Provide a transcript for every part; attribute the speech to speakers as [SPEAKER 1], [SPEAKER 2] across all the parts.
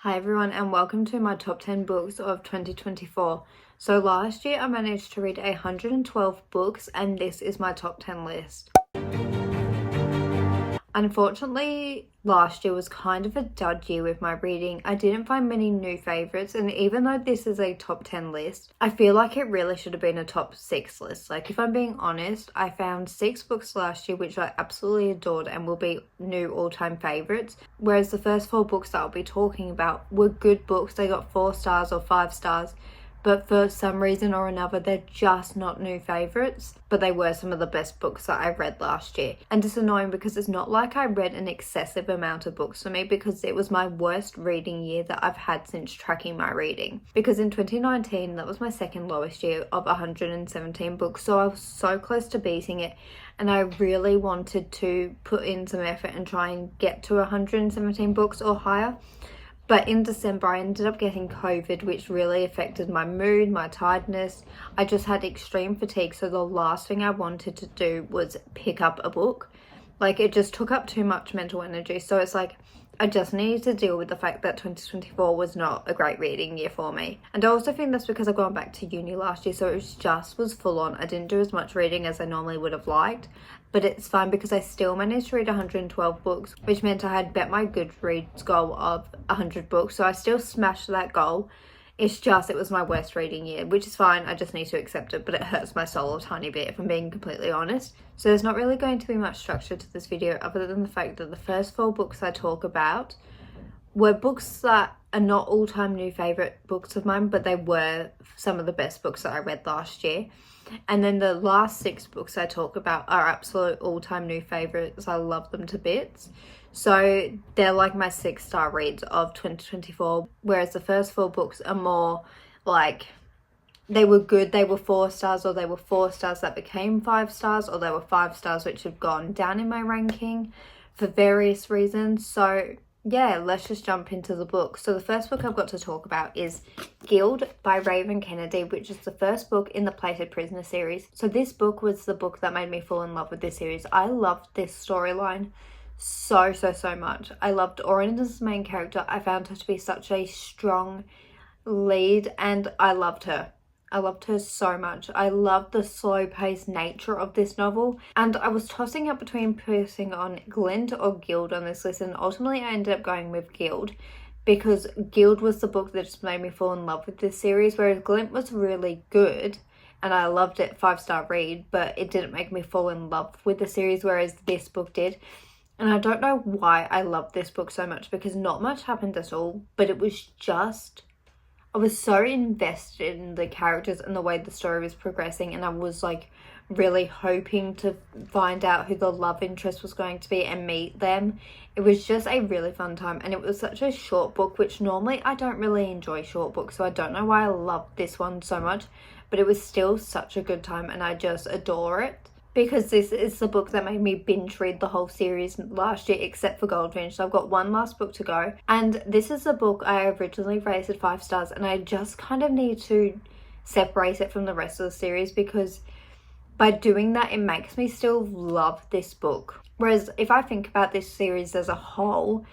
[SPEAKER 1] Hi everyone and welcome to my top 10 books of 2024. So last year I managed to read 112 books and this is my top 10 list. Unfortunately, last year was kind of a dud year with my reading. I didn't find many new favourites, and even though this is a top 10 list, I feel like it really should have been a top 6 list. Like, if I'm being honest, I found 6 books last year which I absolutely adored and will be new all-time favourites, whereas the first 4 books that I'll be talking about were good books. They got 4 stars or 5 stars, but for some reason or another they're just not new favourites, but they were some of the best books that I read last year. And it's annoying because it's not like I read an excessive amount of books for me, because it was my worst reading year that I've had since tracking my reading, because in 2019 that was my second lowest year of 117 books, so I was so close to beating it, and I really wanted to put in some effort and try and get to 117 books or higher. But in December, I ended up getting COVID, which really affected my mood, my tiredness. I just had extreme fatigue, so the last thing I wanted to do was pick up a book. Like, it just took up too much mental energy. So it's like, I just needed to deal with the fact that 2024 was not a great reading year for me. And I also think that's because I've gone back to uni last year, so it was full on. I didn't do as much reading as I normally would have liked. But it's fine because I still managed to read 112 books, which meant I had bet my Goodreads goal of 100 books. So I still smashed that goal. It's just, it was my worst reading year, which is fine. I just need to accept it, but it hurts my soul a tiny bit if I'm being completely honest. So there's not really going to be much structure to this video other than the fact that the first 4 books I talk about were books that are not all-time new favourite books of mine, but they were some of the best books that I read last year. And then the last 6 books I talk about are absolute all-time new favourites. I love them to bits. So they're like my 6-star reads of 2024, whereas the first 4 books are more like, they were good, they were 4 stars, or they were 4 stars that became 5 stars, or they were 5 stars which have gone down in my ranking for various reasons. So yeah, let's just jump into the book. So the first book I've got to talk about is Guild by Raven Kennedy, which is the first book in the Plated Prisoner series. So this book was the book that made me fall in love with this series. I loved this storyline so much. I loved Orin as the main character. I found her to be such a strong lead and I loved her. I loved her so much. I loved the slow-paced nature of this novel, and I was tossing up between putting on Glint or Guild on this list, and ultimately I ended up going with Guild because Guild was the book that just made me fall in love with this series, whereas Glint was really good and I loved it, 5-star read, but it didn't make me fall in love with the series, whereas this book did. And I don't know why I loved this book so much, because not much happened at all, but it was just, I was so invested in the characters and the way the story was progressing, and I was like really hoping to find out who the love interest was going to be and meet them. It was just a really fun time, and it was such a short book, which normally I don't really enjoy short books, so I don't know why I loved this one so much, but it was still such a good time and I just adore it. Because this is the book that made me binge read the whole series last year, except for Goldfinch. So I've got one last book to go. And this is the book I originally rated 5 stars, and I just kind of need to separate it from the rest of the series, because by doing that, it makes me still love this book. Whereas if I think about this series as a whole,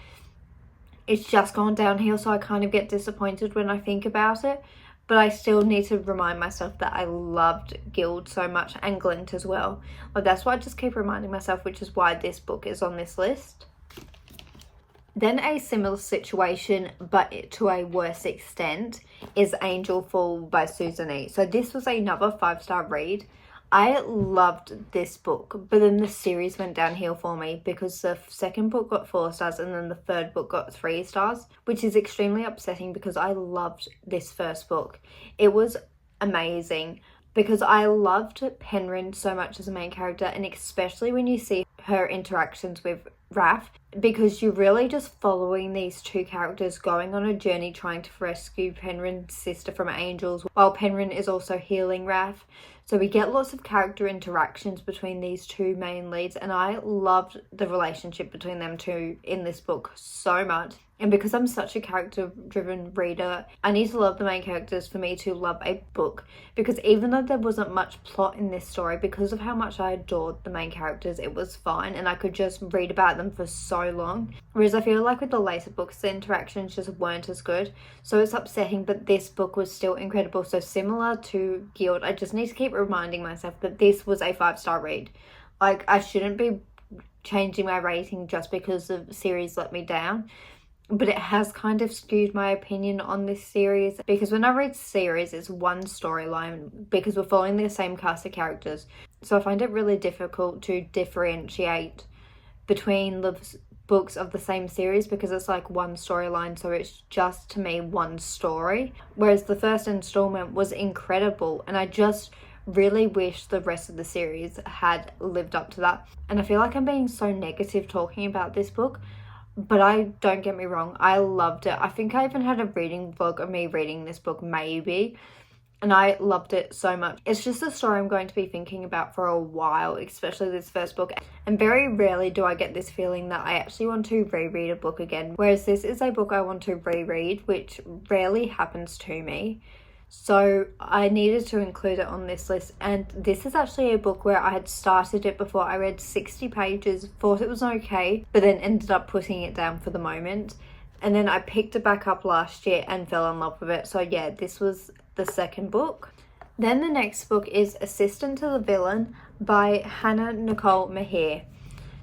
[SPEAKER 1] it's just gone downhill, so I kind of get disappointed when I think about it. But I still need to remind myself that I loved Guild so much, and Glint as well. Like, that's why I just keep reminding myself, which is why this book is on this list. Then a similar situation, but to a worse extent, is Angel Fall by Susan E. So this was another 5-star read. I loved this book, but then the series went downhill for me because the second book got 4 stars and then the third book got 3 stars, which is extremely upsetting because I loved this first book. It was amazing because I loved Penryn so much as a main character, and especially when you see her interactions with Raph, because you're really just following these 2 characters going on a journey trying to rescue Penryn's sister from angels, while Penryn is also healing Raph. So we get lots of character interactions between these 2 main leads, and I loved the relationship between them 2 in this book so much. And because I'm such a character driven reader, I need to love the main characters for me to love a book. Because even though there wasn't much plot in this story, because of how much I adored the main characters, it was fine and I could just read about them for so long. Whereas I feel like with the later books, the interactions just weren't as good. So it's upsetting, but this book was still incredible. So similar to Guild, I just need to keep reminding myself that this was a 5-star read. Like, I shouldn't be changing my rating just because the series let me down. But it has kind of skewed my opinion on this series, because when I read series, it's one storyline because we're following the same cast of characters. So I find it really difficult to differentiate between the books of the same series because it's like one storyline, so it's just, to me, one story. Whereas the first installment was incredible and I just really wish the rest of the series had lived up to that. And I feel like I'm being so negative talking about this book, but don't get me wrong, I loved it. I think I even had a reading vlog of me reading this book, maybe, and I loved it so much. It's just a story I'm going to be thinking about for a while, especially this first book. And very rarely do I get this feeling that I actually want to reread a book again, whereas this is a book I want to reread, which rarely happens to me. So I needed to include it on this list, and this is actually a book where I had started it before. I read 60 pages, thought it was okay, but then ended up putting it down for the moment. And then I picked it back up last year and fell in love with it. So yeah, this was the second book. Then the next book is Assistant to the Villain by Hannah Nicole Mahir.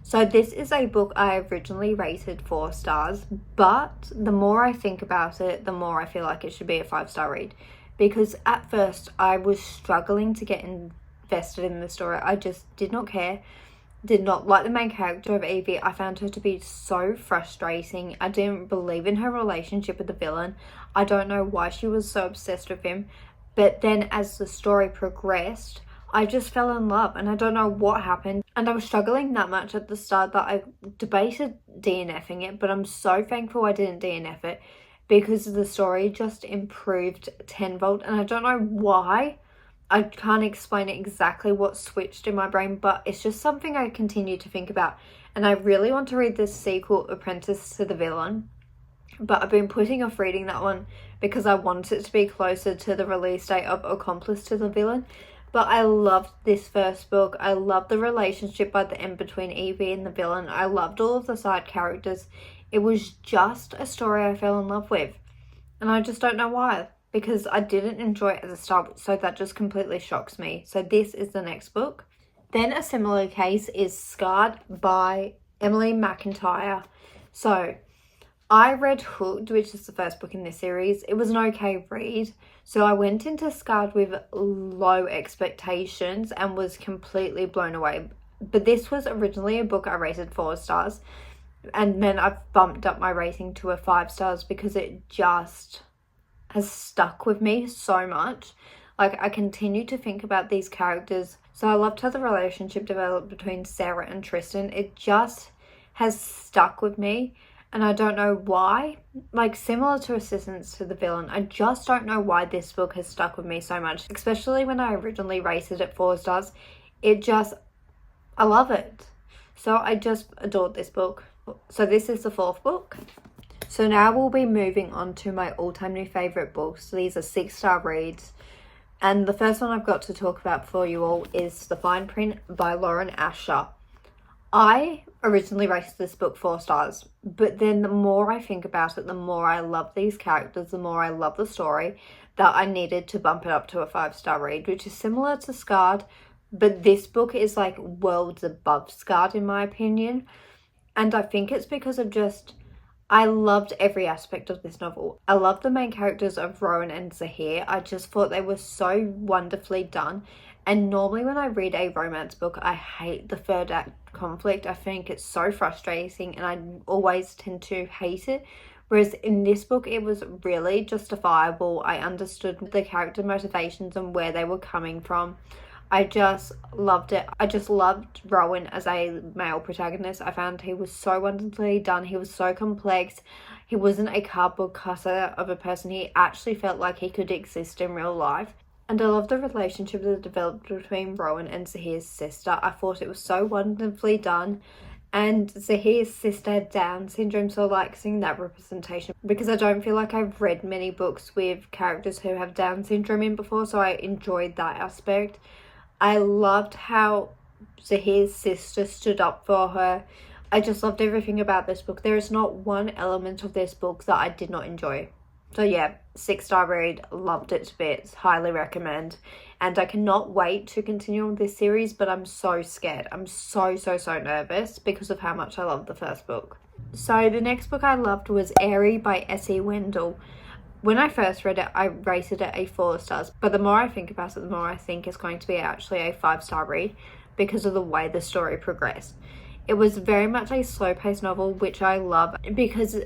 [SPEAKER 1] So this is a book I originally rated 4 stars, but the more I think about it, the more I feel like it should be a 5-star read. Because at first I was struggling to get invested in the story. I just did not care, did not like the main character of Evie. I found her to be so frustrating. I didn't believe in her relationship with the villain. I don't know why she was so obsessed with him. But then as the story progressed, I just fell in love and I don't know what happened. And I was struggling that much at the start that I debated DNFing it, but I'm so thankful I didn't DNF it, because the story just improved tenfold, and I don't know why. I can't explain exactly what switched in my brain, but it's just something I continue to think about. And I really want to read this sequel, Apprentice to the Villain, but I've been putting off reading that one because I want it to be closer to the release date of Accomplice to the Villain. But I loved this first book. I loved the relationship by the end between Evie and the villain. I loved all of the side characters. It was just a story I fell in love with. And I just don't know why. Because I didn't enjoy it at the start. So that just completely shocks me. So this is the next book. Then a similar case is Scarred by Emily McIntyre. So I read Hooked, which is the first book in this series. It was an okay read. So I went into Scarred with low expectations and was completely blown away. But this was originally a book I rated 4 stars. And then I've bumped up my rating to a 5 stars because it just has stuck with me so much. Like, I continue to think about these characters. So I loved how the relationship developed between Sarah and Tristan. It just has stuck with me. And I don't know why. Like, similar to Assistants to the Villain, I just don't know why this book has stuck with me so much. Especially when I originally rated it 4 stars. I love it. So I just adored this book. So this is the 4th book. So now we'll be moving on to my all-time new favourite books. These are 6-star reads. And the first one I've got to talk about for you all is The Fine Print by Lauren Asher. I originally rated this book 4 stars, but then the more I think about it, the more I love these characters, the more I love the story, that I needed to bump it up to a 5-star read, which is similar to Scarred, but this book is like worlds above Scarred in my opinion. And I think it's because of I loved every aspect of this novel. I loved the main characters of Rowan and Zahir. I just thought they were so wonderfully done. And normally when I read a romance book, I hate the third act conflict. I think it's so frustrating and I always tend to hate it. Whereas in this book, it was really justifiable. I understood the character motivations and where they were coming from. I just loved it. I just loved Rowan as a male protagonist. I found he was so wonderfully done. He was so complex. He wasn't a cardboard cutter of a person. He actually felt like he could exist in real life. And I love the relationship that developed between Rowan and Zahir's sister. I thought it was so wonderfully done. And Zahir's sister had Down syndrome, so I like seeing that representation because I don't feel like I've read many books with characters who have Down syndrome in before, so I enjoyed that aspect. I loved how Zahir's sister stood up for her. I just loved everything about this book. There is not one element of this book that I did not enjoy. So yeah, 6-star read, loved it to bits, highly recommend. And I cannot wait to continue on this series, but I'm so scared. I'm so nervous because of how much I loved the first book. So the next book I loved was Airy by S.E. Wendell. When I first read it, I rated it a 4 stars, but the more I think about it, the more I think it's going to be actually a 5-star read because of the way the story progressed. It was very much a slow-paced novel, which I love because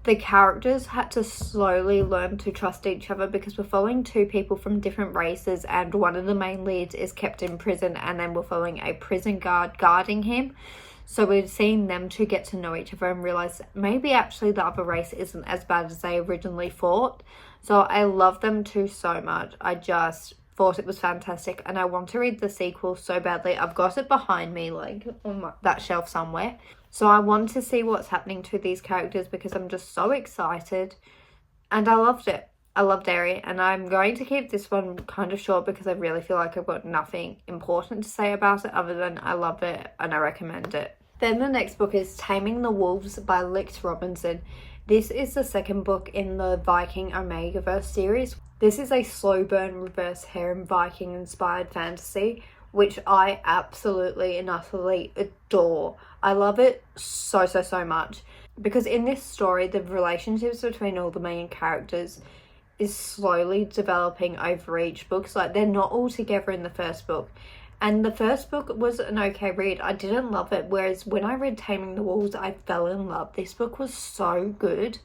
[SPEAKER 1] the characters had to slowly learn to trust each other because we're following 2 people from different races and one of the main leads is kept in prison, and then we're following a prison guard guarding him. So we're seeing them to get to know each other and realize maybe actually the other race isn't as bad as they originally thought. So I love them 2 so much. I just thought it was fantastic and I want to read the sequel so badly. I've got it behind me, like on that shelf somewhere. So I want to see what's happening to these characters because I'm just so excited. And I loved it. I loved Airy, and I'm going to keep this one kind of short because I really feel like I've got nothing important to say about it other than I love it and I recommend it. Then the next book is Taming the Wolves by Lix Robinson. This is the second book in the Viking Omegaverse series. This is a slow burn reverse harem Viking inspired fantasy, which I absolutely and utterly adore. I love it so much because in this story, the relationships between all the main characters is slowly developing over each book. So like they're not all together in the first book. And the first book was an okay read. I didn't love it. Whereas when I read Taming the Wolves, I fell in love. This book was so good.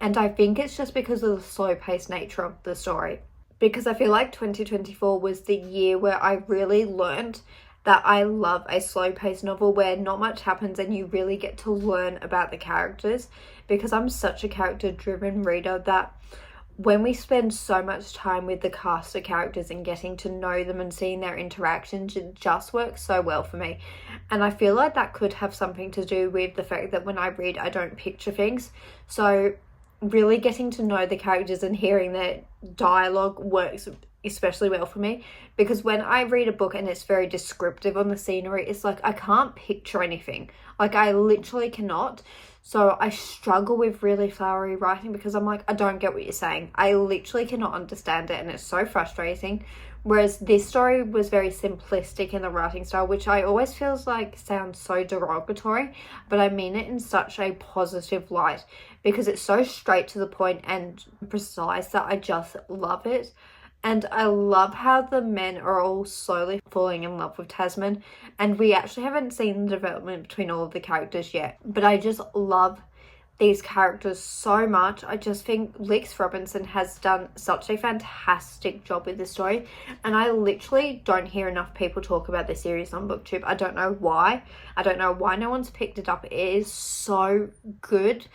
[SPEAKER 1] And I think it's just because of the slow-paced nature of the story. Because I feel like 2024 was the year where I really learned that I love a slow-paced novel where not much happens and you really get to learn about the characters. Because I'm such a character-driven reader that when we spend so much time with the cast of characters and getting to know them and seeing their interactions, it just works so well for me. And I feel like that could have something to do with the fact that when I read, I don't picture things. So really getting to know the characters and hearing their dialogue works especially well for me, because when I read a book and it's very descriptive on the scenery, it's like I can't picture anything. Like I literally cannot. So I struggle with really flowery writing because I'm like, I don't get what you're saying. I literally cannot understand it and it's so frustrating. Whereas this story was very simplistic in the writing style, which I always feels like sounds so derogatory, but I mean it in such a positive light because it's so straight to the point and precise that I just love it. And I love how the men are all slowly falling in love with Tasman. And we actually haven't seen the development between all of the characters yet. But I just love these characters so much. I just think Lix Robinson has done such a fantastic job with this story. And I literally don't hear enough people talk about this series on BookTube. I don't know why. I don't know why no one's picked it up. It is so good,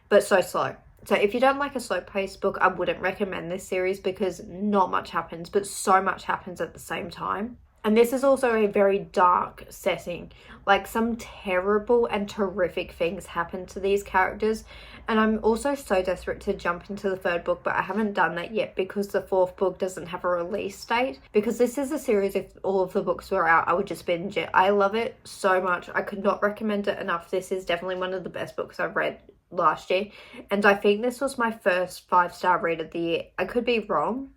[SPEAKER 1] but so slow. So if you don't like a slow-paced book, I wouldn't recommend this series because not much happens, but so much happens at the same time. And this is also a very dark setting. Like some terrible and terrific things happen to these characters. And I'm also so desperate to jump into the third book, but I haven't done that yet because the fourth book doesn't have a release date. Because this is a series, if all of the books were out, I would just binge it. I love it so much. I could not recommend it enough. This is definitely one of the best books I've read last year, and I think this was my first 5-star read of the year. I could be wrong,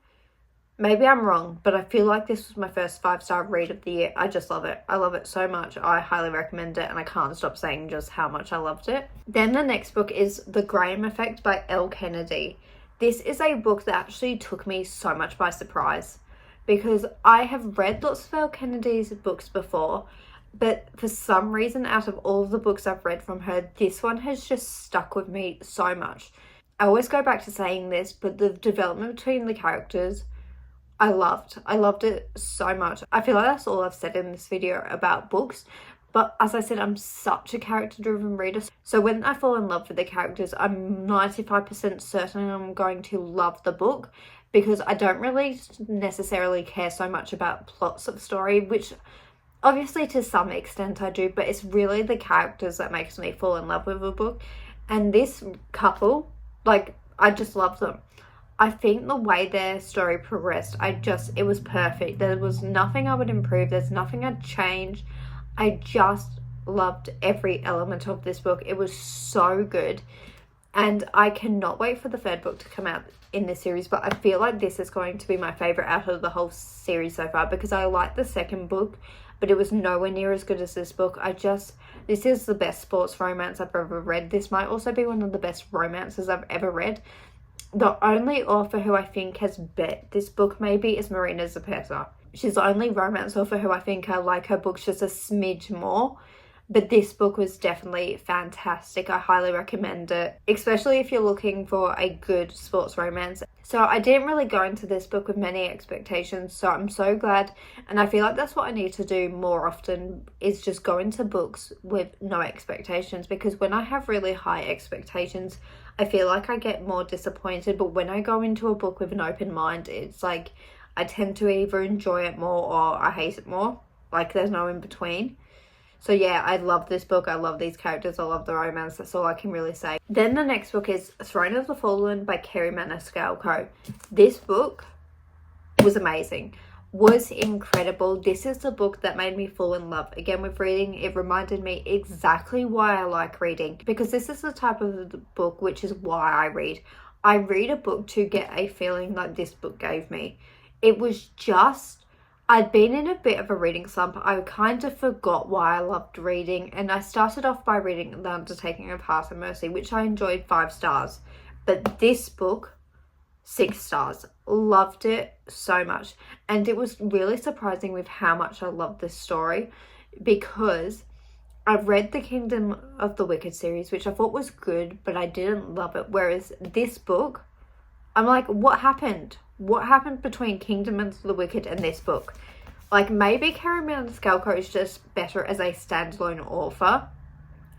[SPEAKER 1] maybe I'm wrong, but I feel like this was my first 5-star read of the year. I just love it. I love it so much. I highly recommend it and I can't stop saying just how much I loved it. Then the next book is The Graham Effect by Elle Kennedy. This is a book that actually took me so much by surprise because I have read lots of Elle Kennedy's books before, but for some reason, out of all of the books I've read from her, this one has just stuck with me so much. I always go back to saying this, but the development between the characters, I loved. I loved it so much. I feel like that's all I've said in this video about books. But as I said, I'm such a character-driven reader. So when I fall in love with the characters, I'm 95% certain I'm going to love the book because I don't really necessarily care so much about plots of story, which Obviously, to some extent I do, but it's really the characters that makes me fall in love with a book. And this couple, like, I just love them. I think the way their story progressed, it was perfect. There was nothing I would improve. There's nothing I'd change. I just loved every element of this book. It was so good. And I cannot wait for the third book to come out in this series, but I feel like this is going to be my favourite out of the whole series so far, because I like the second book, but it was nowhere near as good as this book. This is the best sports romance I've ever read. This might also be one of the best romances I've ever read. The only author who I think has bet this book maybe is Marina Zapata. She's the only romance author who I think I like her books just a smidge more. But this book was definitely fantastic. I highly recommend it, especially if you're looking for a good sports romance. So I didn't really go into this book with many expectations, so I'm so glad. And I feel like that's what I need to do more often, is just go into books with no expectations, because when I have really high expectations, I feel like I get more disappointed. But when I go into a book with an open mind, it's like I tend to either enjoy it more or I hate it more. Like, there's no in between. So yeah, I love this book. I love these characters. I love the romance. That's all I can really say. Then the next book is Throne of the Fallen by Kerri Maniscalco. This book was amazing. Was incredible. This is the book that made me fall in love again with reading. It reminded me exactly why I like reading, because this is the type of book which is why I read. I read a book to get a feeling like this book gave me. It was just... I'd been in a bit of a reading slump. I kind of forgot why I loved reading, and I started off by reading The Undertaking of Heart and Mercy, which I enjoyed 5 stars. But this book, 6 stars. Loved it so much. And it was really surprising with how much I loved this story, because I've read the Kingdom of the Wicked series, which I thought was good, but I didn't love it. Whereas this book, I'm like, what happened? What happened between Kingdom of the Wicked and this book? Like, maybe Kerri Maniscalco is just better as a standalone author.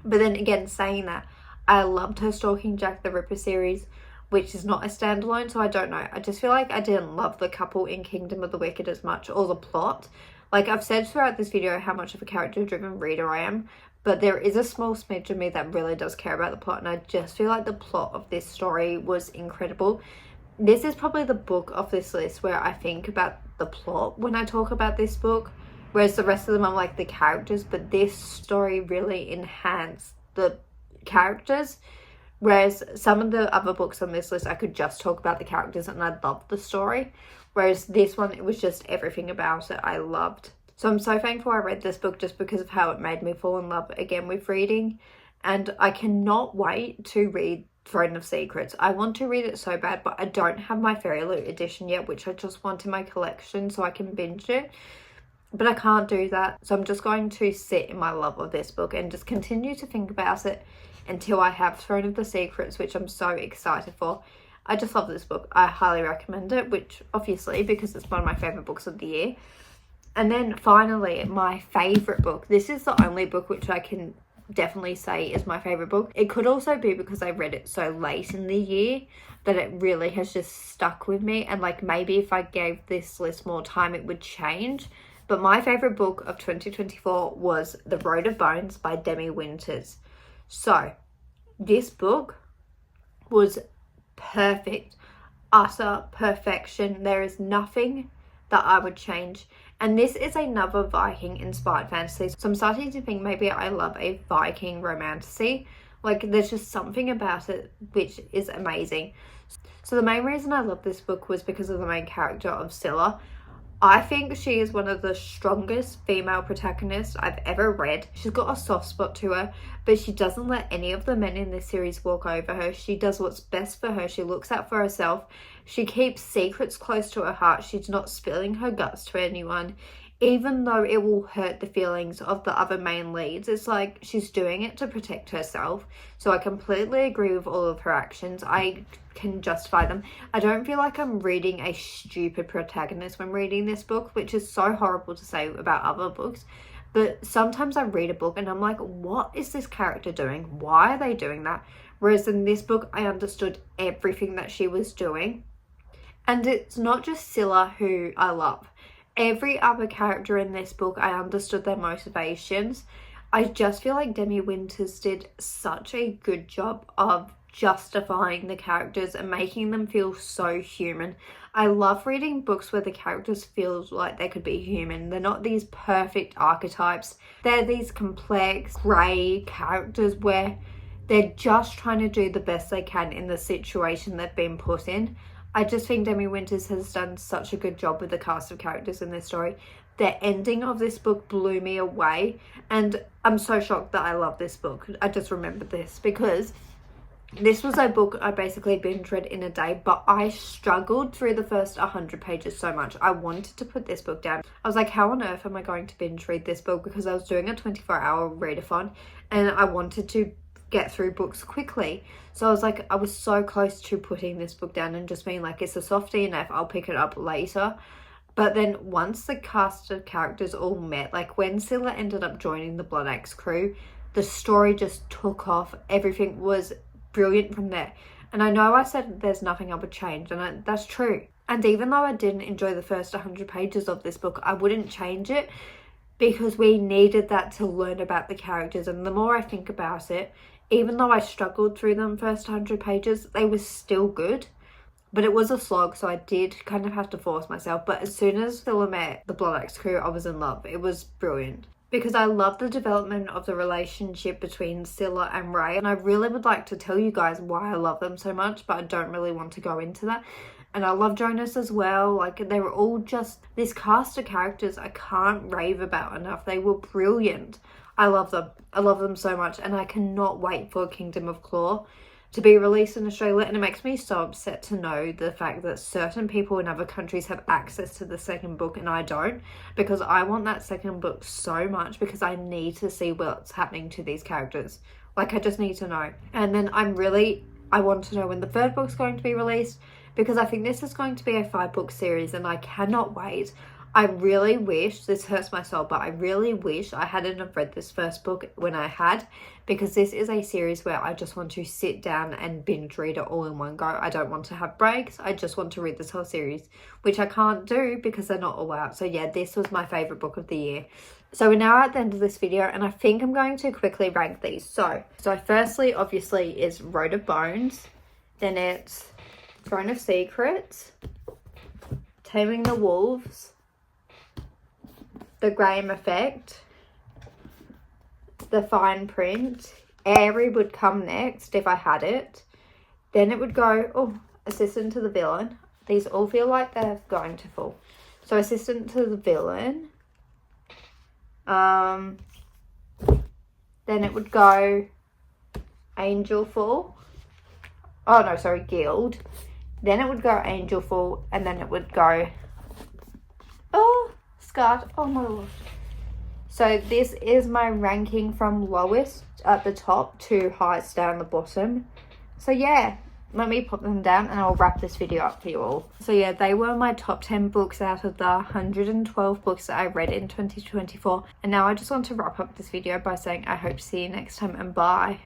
[SPEAKER 1] But then again, saying that, I loved her Stalking Jack the Ripper series, which is not a standalone, so I don't know. I just feel like I didn't love the couple in Kingdom of the Wicked as much, or the plot. Like, I've said throughout this video how much of a character-driven reader I am, but there is a small smidge of me that really does care about the plot, and I just feel like the plot of this story was incredible. This is probably the book of this list where I think about the plot when I talk about this book, whereas the rest of them I'm like the characters, but this story really enhanced the characters, whereas some of the other books on this list I could just talk about the characters and I loved the story, whereas this one, it was just everything about it I loved. So I'm so thankful I read this book, just because of how it made me fall in love again with reading, and I cannot wait to read Throne of Secrets. I want to read it so bad, but I don't have my Fairy Loot edition yet, which I just want in my collection so I can binge it. But I can't do that, so I'm just going to sit in my love of this book and just continue to think about it until I have Throne of the Secrets, which I'm so excited for. I just love this book. I highly recommend it, which obviously, because it's one of my favourite books of the year. And then finally, my favourite book. This is the only book which I can definitely say is my favorite book. It could also be because I read it so late in the year that it really has just stuck with me, and like maybe if I gave this list more time it would change. But my favorite book of 2024 was The Road of Bones by Demi Winters. So this book was perfect, utter perfection. There is nothing that I would change. And this is another Viking inspired fantasy, so I'm starting to think maybe I love a Viking romantasy. Like, there's just something about it which is amazing. So the main reason I love this book was because of the main character of Scylla. I think she is one of the strongest female protagonists I've ever read. She's got a soft spot to her, but she doesn't let any of the men in this series walk over her. She does what's best for her. She looks out for herself. She keeps secrets close to her heart. She's not spilling her guts to anyone, even though it will hurt the feelings of the other main leads. It's like she's doing it to protect herself. So I completely agree with all of her actions. I can justify them. I don't feel like I'm reading a stupid protagonist when reading this book, which is so horrible to say about other books. But sometimes I read a book and I'm like, what is this character doing? Why are they doing that? Whereas in this book, I understood everything that she was doing. And it's not just Scylla who I love. every other character in this book, I understood their motivations. I just feel like Demi Winters did such a good job of justifying the characters and making them feel so human. I love reading books where the characters feel like they could be human. They're not these perfect archetypes. They're these complex, grey characters where they're just trying to do the best they can in the situation they've been put in. I just think Demi Winters has done such a good job with the cast of characters in this story. The ending of this book blew me away, and I'm so shocked that I love this book. I just remembered this because this was a book I basically binge read in a day, but I struggled through the first 100 pages so much. I wanted to put this book down. I was like, how on earth am I going to binge read this book? Because I was doing a 24-hour readathon and I wanted to get through books quickly. So I was like, I was so close to putting this book down and just being like, it's a soft DNF, I'll pick it up later. But then once the cast of characters all met, like when Scylla ended up joining the Blood Axe crew, the story just took off. Everything was brilliant from there. And I know I said there's nothing I would change, and that's true. And even though I didn't enjoy the first 100 pages of this book, I wouldn't change it because we needed that to learn about the characters. And the more I think about it, even though I struggled through them first 100 pages, they were still good. But it was a slog, so I did kind of have to force myself. But as soon as Scylla met the Blood Axe crew, I was in love. It was brilliant. Because I love the development of the relationship between Scylla and Ray. And I really would like to tell you guys why I love them so much, but I don't really want to go into that. And I love Jonas as well. Like, they were all just this cast of characters I can't rave about enough. They were brilliant. I love them. I love them so much. And I cannot wait for Kingdom of Claw to be released in Australia. And it makes me so upset to know the fact that certain people in other countries have access to the second book and I don't, because I want that second book so much, because I need to see what's happening to these characters. Like, I just need to know. And then I want to know when the third book's going to be released, because I think this is going to be a 5-book series and I cannot wait. I really wish, this hurts my soul, but I really wish I hadn't have read this first book when I had, because this is a series where I just want to sit down and binge read it all in one go. I don't want to have breaks. I just want to read this whole series, which I can't do because they're not all out. So yeah, this was my favourite book of the year. So we're now at the end of this video, and I think I'm going to quickly rank these. So firstly, obviously, is Road of Bones. Then it's Throne of Secrets, Taming the Wolves, The Graham Effect, The Fine Print. Aerie would come next if I had it. Then it would go, Assistant to the Villain. These all feel like they're going to fall. So Assistant to the Villain. Then it would go Angelful. Oh no, sorry, Guild. Then it would go Angelful, and then it would go Scarred. Oh my lord. So this is my ranking from lowest at the top to highest down the bottom. So yeah, let me put them down and I'll wrap this video up for you all. So yeah, they were my top 10 books out of the 112 books that I read in 2024. And now I just want to wrap up this video by saying I hope to see you next time, and bye.